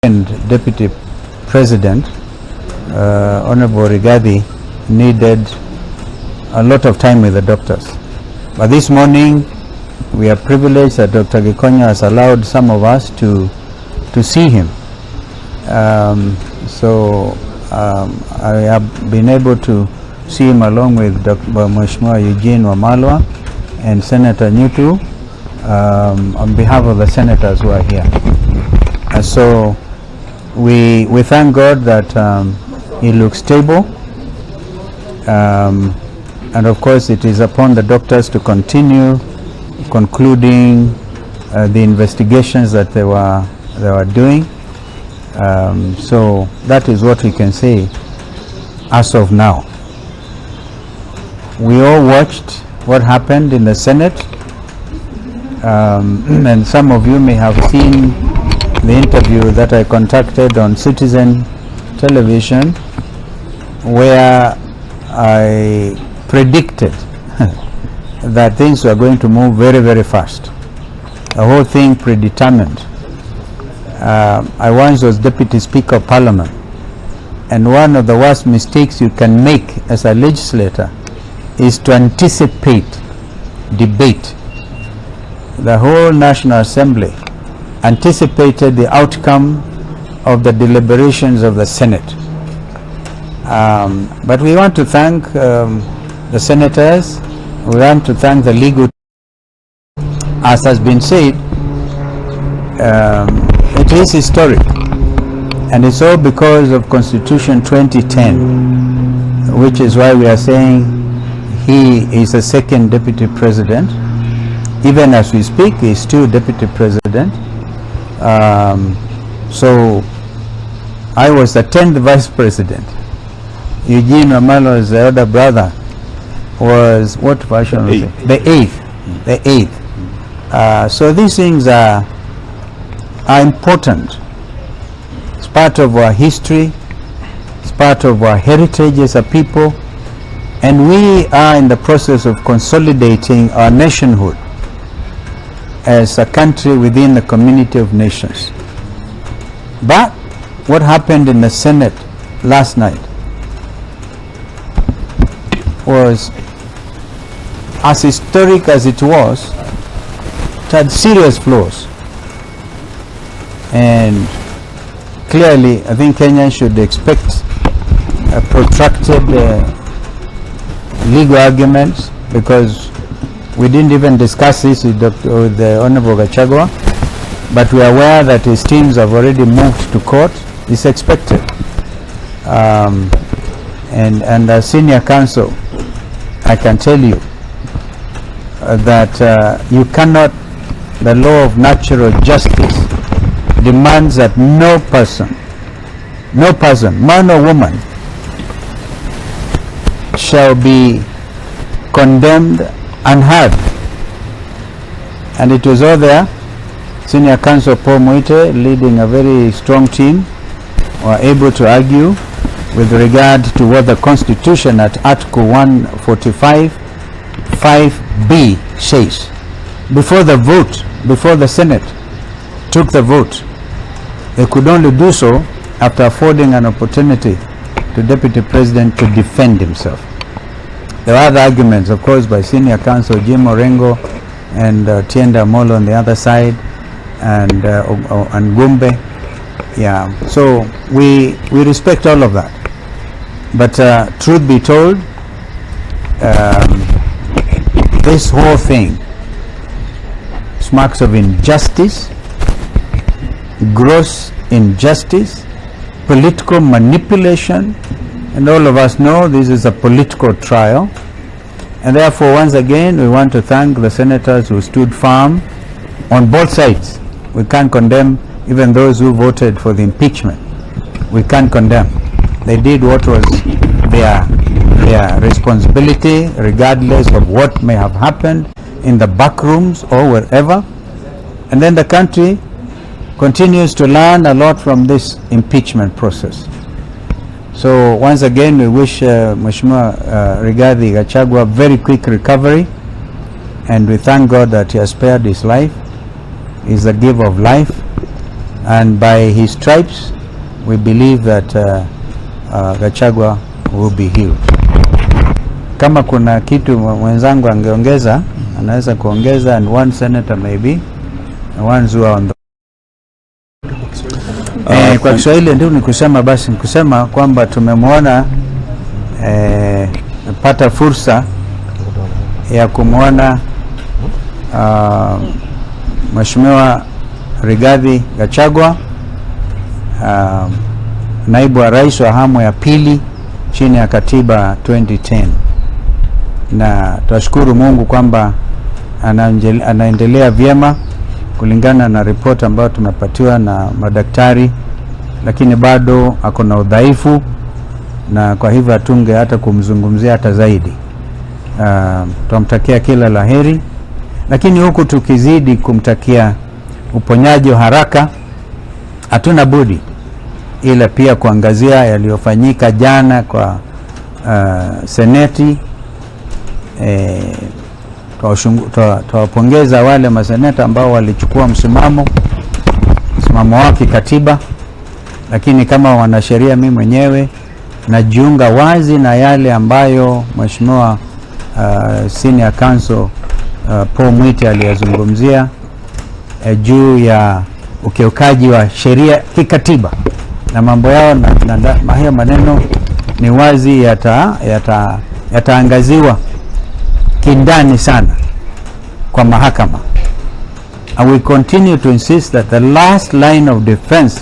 Deputy President, Honorable Rigathi, needed a lot of time with the doctors. But this morning, we are privileged that Dr. Gikonya has allowed some of us to see him. I have been able to see him along with Dr. Mheshimiwa Eugene Wamalwa and Senator Nyutu on behalf of the senators who are here. So we thank God that he looks stable, and of course it is upon the doctors to continue concluding the investigations that they were doing. So that is what we can say as of now. We all watched what happened in the Senate, and some of you may have seen the interview that I conducted on Citizen Television, where I predicted that things were going to move very, very fast. The whole thing predetermined. I once was Deputy Speaker of Parliament, and one of the worst mistakes you can make as a legislator is to anticipate debate. The whole National Assembly anticipated the outcome of the deliberations of the Senate. But we want to thank the senators. We want to thank the legal. As has been said, it is historic, and it's all because of Constitution 2010, which is why we are saying he is the second deputy president. Even as we speak, he is still deputy president. So I was the 10th vice president. Eugene Wamalwa's elder brother was, what version was it? The eighth. So these things are important. It's part of our history. It's part of our heritage as a people. And we are in the process of consolidating our nationhood as a country within the community of nations. But what happened in the Senate last night was, as historic as it was, it had serious flaws. And clearly, I think Kenya should expect a protracted legal arguments, because we didn't even discuss this with the Honorable Gachagua, but we are aware that his teams have already moved to court. It's expected. And as senior counsel, I can tell you that you cannot, the law of natural justice demands that no person, man or woman, shall be condemned unheard. And it was all there. Senior Counsel Paul Moite, leading a very strong team, were able to argue with regard to what the Constitution at Article 145 5B says. Before the vote, before the Senate took the vote, they could only do so after affording an opportunity to Deputy President to defend himself. There were other arguments, of course, by Senior Counsel Jim Orengo and Tienda Molo on the other side, and Gumbe. Yeah, so we respect all of that. But truth be told, this whole thing smacks of injustice, gross injustice, political manipulation, and all of us know this is a political trial. And therefore, once again, we want to thank the senators who stood firm on both sides. We can't condemn even those who voted for the impeachment. We can't condemn. They did what was their responsibility, regardless of what may have happened in the back rooms or wherever. And then the country continues to learn a lot from this impeachment process. So once again, we wish Mheshimiwa Rigathi Gachagua very quick recovery, and we thank God that he has spared his life. He is the giver of life, and by his stripes we believe that Gachagua will be healed. Kama kuna kitu mwenzangu angeongeza, anaweza kuongeza, and one senator maybe, the ones who are on the kwa Kiswahili ndio nikusema, basi nikusema kwamba tumemwona pata fursa ya kumwona Mheshimiwa Rigathi Gachagua, naibu wa rais wa awamu ya pili chini ya katiba 2010, na tunashukuru Mungu kwamba anaendelea vyema kulingana na ripoti ambayo tumepatiwa na madaktari, lakini bado ako na udhaifu, na kwa hivyo atunge hata kumzungumzia hata zaidi. Tunamtakia kila laheri, lakini huku tukizidi kumtakia uponyaji wa haraka, hatuna budi ila pia kuangazia yaliyofanyika jana kwa seneti. Tuwapongeza wale maseneta ambao walichukua msimamo wake katiba, lakini kama wanasheria, mimi mwenyewe najiunga wazi na yale ambayo Mheshimiwa Senior Counsel Paul Mwite aliyazungumzia juu ya ukiukaji wa sheria kikatiba na mambo yao, na hiyo maneno ni wazi yataangaziwa kindani sana kwa mahakama. And we continue to insist that the last line of defense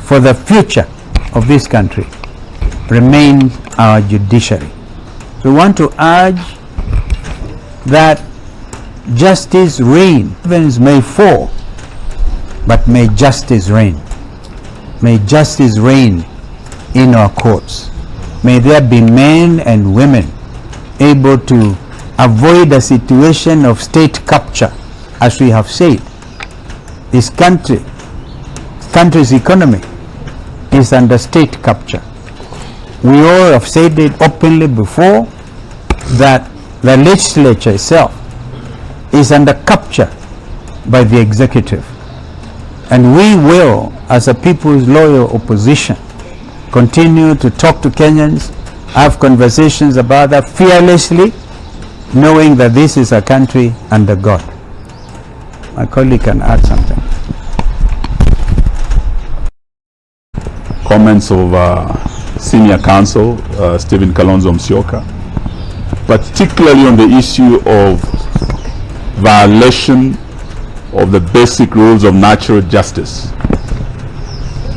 for the future of this country remains our judiciary. So we want to urge that justice reign. Heavens may fall, but may justice reign. May justice reign in our courts. May there be men and women able to avoid a situation of state capture. As we have said, this country's economy is under state capture. We all have said it openly before that the legislature itself is under capture by the executive. And we will, as a people's loyal opposition, continue to talk to Kenyans, have conversations about that fearlessly, knowing that this is a country under God. My colleague can add something. Comments of Senior Counsel Stephen Kalonzo Musyoka, particularly on the issue of violation of the basic rules of natural justice.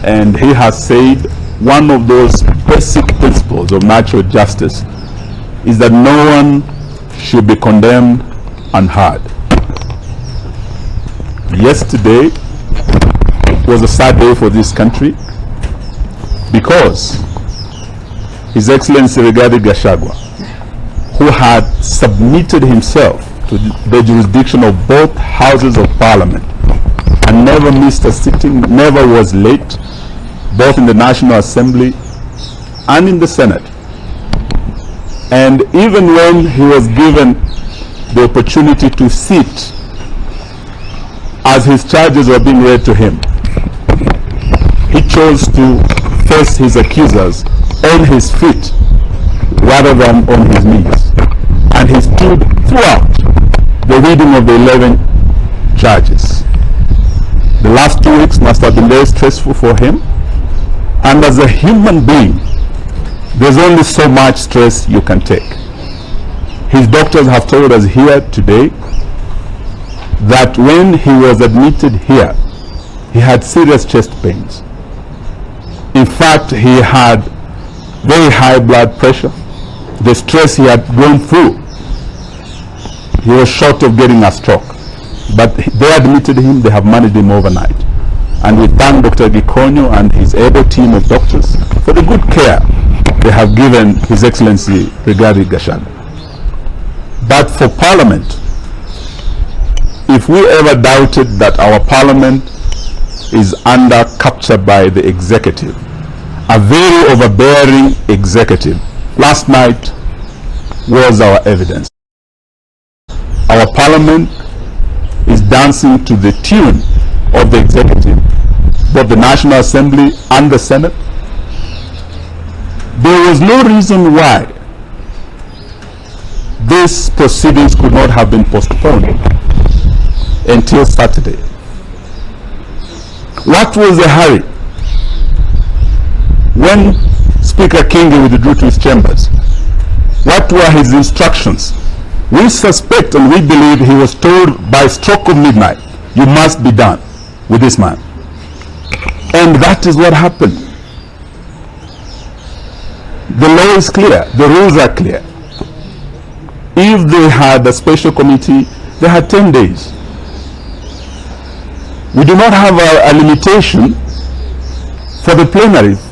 And he has said one of those basic principles of natural justice is that no one should be condemned unheard. Yesterday was a sad day for this country because His Excellency Rigathi Gachagua, who had submitted himself to the jurisdiction of both houses of parliament and never missed a sitting, never was late, both in the National Assembly and in the Senate. And even when he was given the opportunity to sit as his charges were being read to him, he chose to face his accusers on his feet rather than on his knees. And he stood throughout the reading of the 11 charges. The last 2 weeks must have been very stressful for him. And as a human being, there's only so much stress you can take. His doctors have told us here today that when he was admitted here, he had serious chest pains. In fact, he had very high blood pressure. The stress he had gone through, he was short of getting a stroke. But they admitted him, they have managed him overnight. And we thank Dr. Gikonyo and his able team of doctors for the good care they have given His Excellency Rigathi Gachagua. But for Parliament, if we ever doubted that our Parliament is under capture by the executive, a very overbearing executive, last night was our evidence. Our Parliament is dancing to the tune of the executive, the National Assembly and the Senate. There was no reason why these proceedings could not have been postponed until Saturday. What was the hurry? When Speaker Kingi withdrew to his chambers, what were his instructions? We suspect and we believe he was told by stroke of midnight, you must be done with this man. And that is what happened. The law is clear, the rules are clear. If they had a special committee, they had 10 days. We do not have a limitation for the plenaries.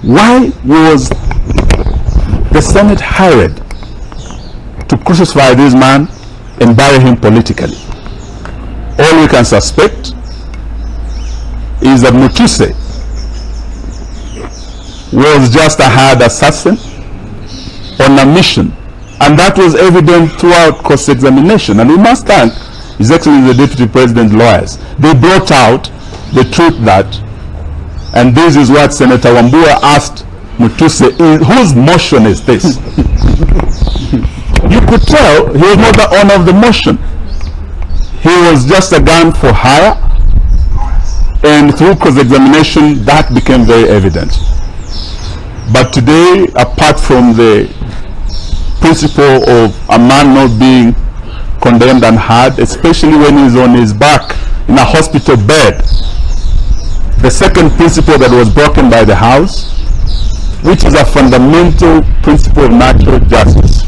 Why was the Senate hired to crucify this man and bury him politically? All we can suspect is that Mutuse was just a hired assassin on a mission, and that was evident throughout cross-examination. And we must thank His Excellency the Deputy President's lawyers. They brought out the truth that, and this is what Senator Wambua asked Mutuse, whose motion is this? You could tell he was not the owner of the motion. He was just a gun for hire, and through cross-examination that became very evident. But today, apart from the principle of a man not being condemned and hard, especially when he's on his back in a hospital bed, the second principle that was broken by the House, which is a fundamental principle of natural justice,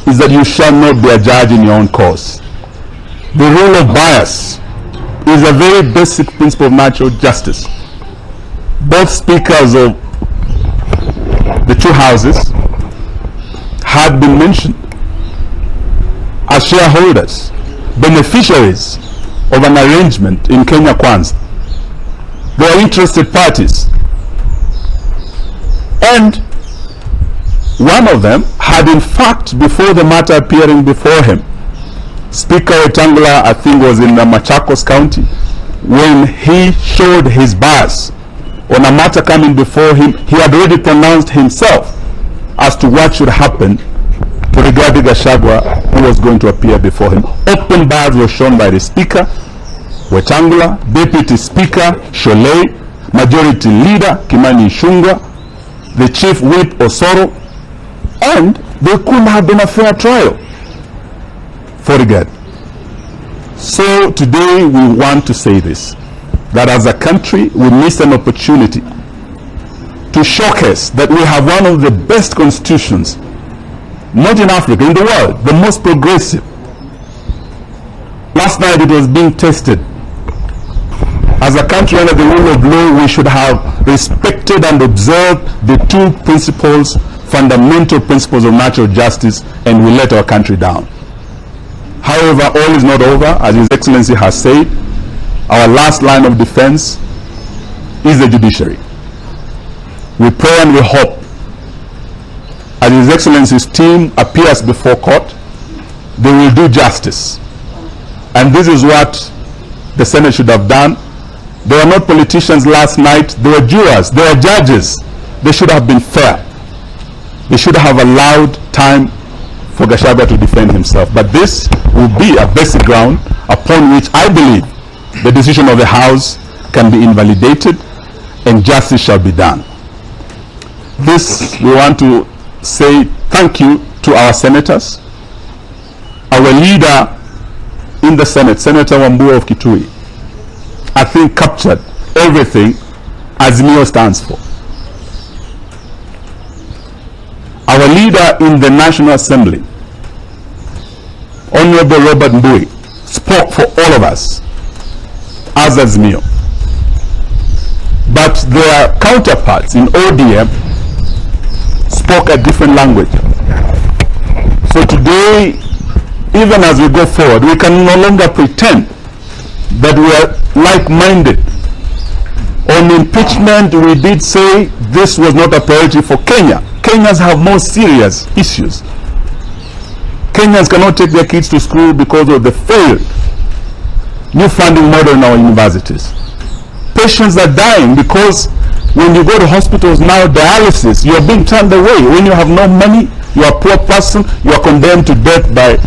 is that you shall not be a judge in your own cause. The rule of bias is a very basic principle of natural justice. Both speakers of the two houses had been mentioned as shareholders, beneficiaries of an arrangement in Kenya Kwanza. They are interested parties. And one of them had, in fact, before the matter appearing before him, Speaker Wetangula, I think, was in Machakos County, when he showed his bias on a matter coming before him, he had already pronounced himself as to what should happen to Rigathi Gachagua, who was going to appear before him. Open bias was shown by the Speaker, Wetangula, Deputy Speaker, Sholei, Majority Leader, Kimani Ichung'wah, the Chief Whip, Osoro, and there couldn't have been a fair trial for Rigathi. So today we want to say this, that as a country we missed an opportunity to showcase that we have one of the best constitutions, not in Africa, in the world, the most progressive. Last night it was being tested. As a country under the rule of law, we should have respected and observed the two principles, fundamental principles of natural justice, and we let our country down. However, all is not over. As His Excellency has said, our last line of defense is the judiciary. We pray and we hope, as His Excellency's team appears before court, they will do justice. And this is what the Senate should have done. They were not politicians last night. They were jurors. They were judges. They should have been fair. They should have allowed time for Gachagua to defend himself. But this will be a basic ground upon which I believe the decision of the House can be invalidated and justice shall be done. This, we want to say thank you to our senators. Our leader in the Senate, Senator Wambua of Kitui, I think captured everything Azimio stands for. Our leader in the National Assembly, Honorable Robert Mbui, spoke for all of us as Azimio. But their counterparts in ODM spoke a different language. So today, even as we go forward, we can no longer pretend that we are like-minded. On impeachment, we did say this was not a priority for Kenya. Kenyans have more serious issues. Kenyans cannot take their kids to school because of the failed new funding model in our universities. Patients are dying because when you go to hospitals now, dialysis, you are being turned away. When you have no money, you are a poor person, you are condemned to death by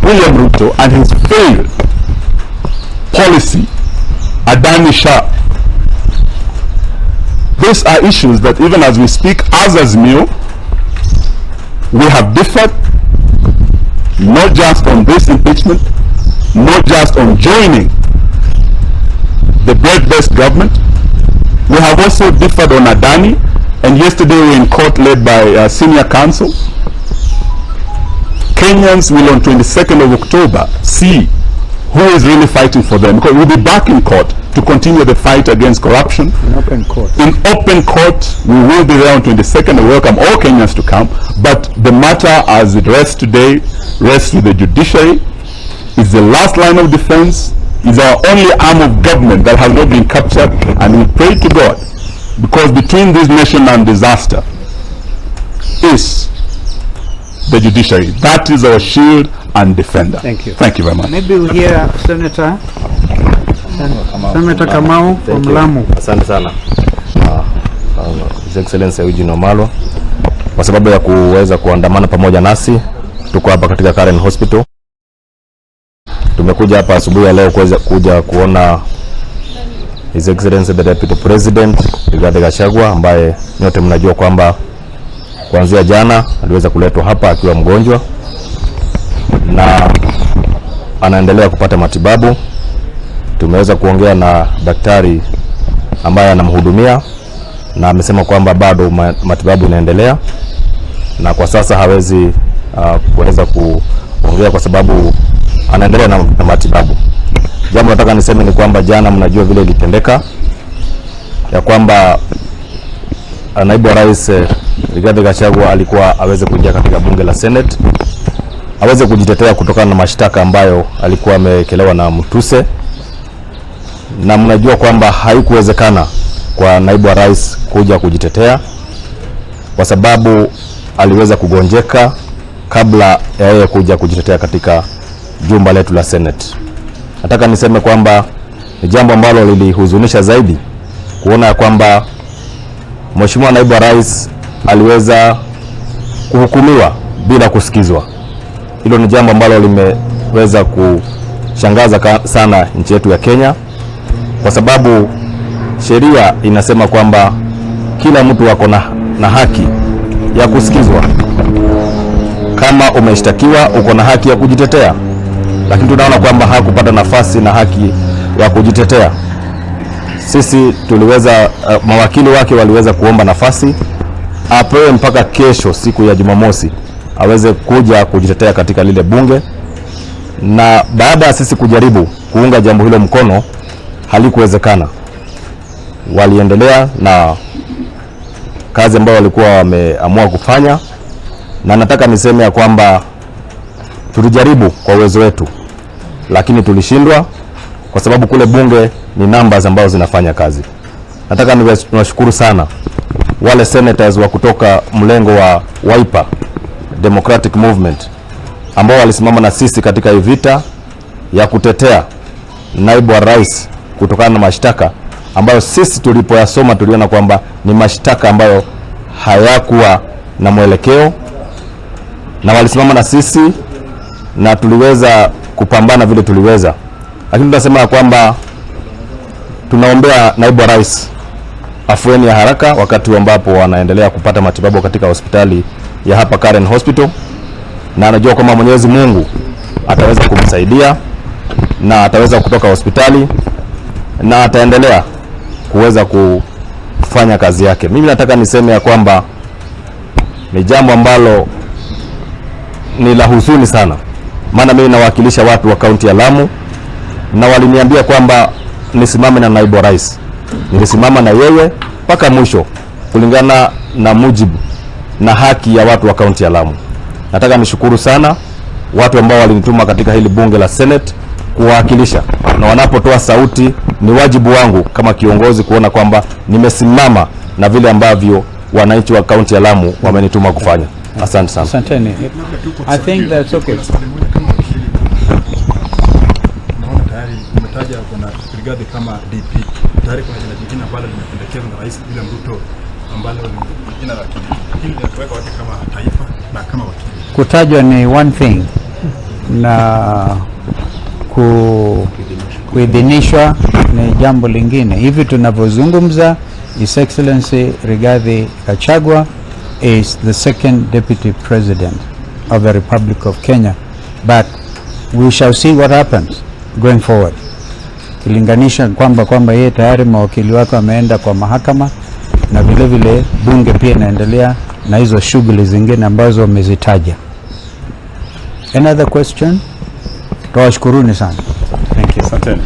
William Ruto and his failed policy, Adani Shah. These are issues that even as we speak, as Azimio, we have differed, not just on this impeachment, not just on joining the broad-based government. We have also differed on Adani, and yesterday we were in court led by senior counsel. Kenyans will on 22nd of October see who is really fighting for them, because we'll be back in court to continue the fight against corruption. In open court. In open court, we will be there on 22nd. I welcome all Kenyans to come, but the matter as it rests today rests with the judiciary. It's the last line of defense. Is our only arm of government that has not been captured, and we pray to God, because between this nation and disaster is the judiciary. That is our shield and defender. Thank you. Thank you very much. Maybe we'll hear Senator Kamau from Lamu. Asante sana His Excellency Eugene Wamalwa kwa sababu ya kuweza kuandamana pamoja nasi. Tuko hapa katika Karen Hospital. Tumekuja hapa asubuhi ya leo kuja kuona His Excellency the Deputy President Gachagua, ambaye nyote mnajua kwamba kuanzia jana aliweza kuletwa hapa akiwa mgonjwa na anaendelea kupata matibabu. Tumeweza kuongea na daktari ambaye anamhudumia na amesema kwamba bado matibabu inaendelea, na kwa sasa hawezi kuweza kuongea kwa sababu anaendelea na matibabu. Jambo nataka niseme ni kwamba jana, mnajua vile ilitendeka ya kwamba naibu wa rais Gachagua alikuwa aweze kuingia katika bunge la Senate, aweze kujitetea kutokana na mashtaka ambayo alikuwa amekelewa na Mtuse, na mnajua kwamba haikuwezekana kwa naibu wa rais kuja kujitetea kwa sababu aliweza kugonjeka kabla ya yeye kuja kujitetea katika jumba letu la Senate. Nataka niseme kwamba ni jambo ambalo lilihuzunisha zaidi kuona kwamba Mheshimiwa naibu wa rais aliweza kuhukumiwa bila kusikizwa. Hilo ni jambo ambalo limeweza kushangaza sana nchi yetu ya Kenya, kwa sababu sheria inasema kwamba kila mtu ako na haki ya kusikizwa. Kama umeshtakiwa uko na haki ya kujitetea, lakini tunaona kwamba hakupata nafasi na haki ya kujitetea. Sisi tuliweza mawakili wake waliweza kuomba nafasi apewe mpaka kesho, siku ya Jumamosi, aweze kuja kujitetea katika lile bunge, na baada ya sisi kujaribu kuunga jambo hilo mkono halikuwezekana. Waliendelea na kazi ambayo walikuwa wameamua kufanya, na nataka niseme ya kwamba tulijaribu kwa uwezo wetu, lakini tulishindwa kwa sababu kule bunge ni numbers ambazo zinafanya kazi. Nataka niwashukuru sana wale senators wa kutoka mlengo wa Wiper Democratic Movement ambao walisimama na sisi katika hii vita ya kutetea naibu wa rais kutokana na mashtaka ambayo sisi tulipoyasoma tuliona kwamba ni mashtaka ambayo hayakuwa na mwelekeo, na walisimama na sisi na tuliweza kupambana vile tuliweza. Lakini tunasema kwamba tunaombea naibu wa rais afueni ya haraka wakati ambapo wanaendelea kupata matibabu katika hospitali ya hapa Karen Hospital, na anajua kwamba Mwenyezi Mungu ataweza kumsaidia na ataweza kutoka hospitali na ataendelea kuweza kufanya kazi yake. Mimi nataka niseme ya kwamba ni jambo ambalo ni la huzuni sana, maana mimi nawakilisha watu wa kaunti ya Lamu na waliniambia kwamba nisimame na naibu wa rais. Nilisimama na yeye mpaka mwisho kulingana na mujibu na haki ya watu wa kaunti ya Lamu. Nataka nishukuru sana watu ambao walinituma katika hili bunge la Senate kuwakilisha, na wanapotoa sauti ni wajibu wangu kama kiongozi kuona kwamba nimesimama na vile ambavyo wananchi wa kaunti ya Lamu wamenituma kufanya. Asante sana. Asanteni. I think that's okay. Naona tayari nimetaja kuna brigade kama DP tayari kuna jina ambalo limependekezwa na Rais William Ruto ambalo ni jina la hili linaweka wake kama taifa na kama wakili. Kutajwa ni one thing na kuidhinishwa ni jambo lingine. Hivi tunavyozungumza, His Excellency Rigathi Gachagua is the second deputy president of the Republic of Kenya, but we shall see what happens going forward. Kilinganisha kwamba yeye tayari mawakili wake wameenda kwa mahakama na vile vile bunge pia inaendelea na hizo shughuli zingine ambazo wamezitaja. Another question? Tawashukuruni sana. Thank you. Asante.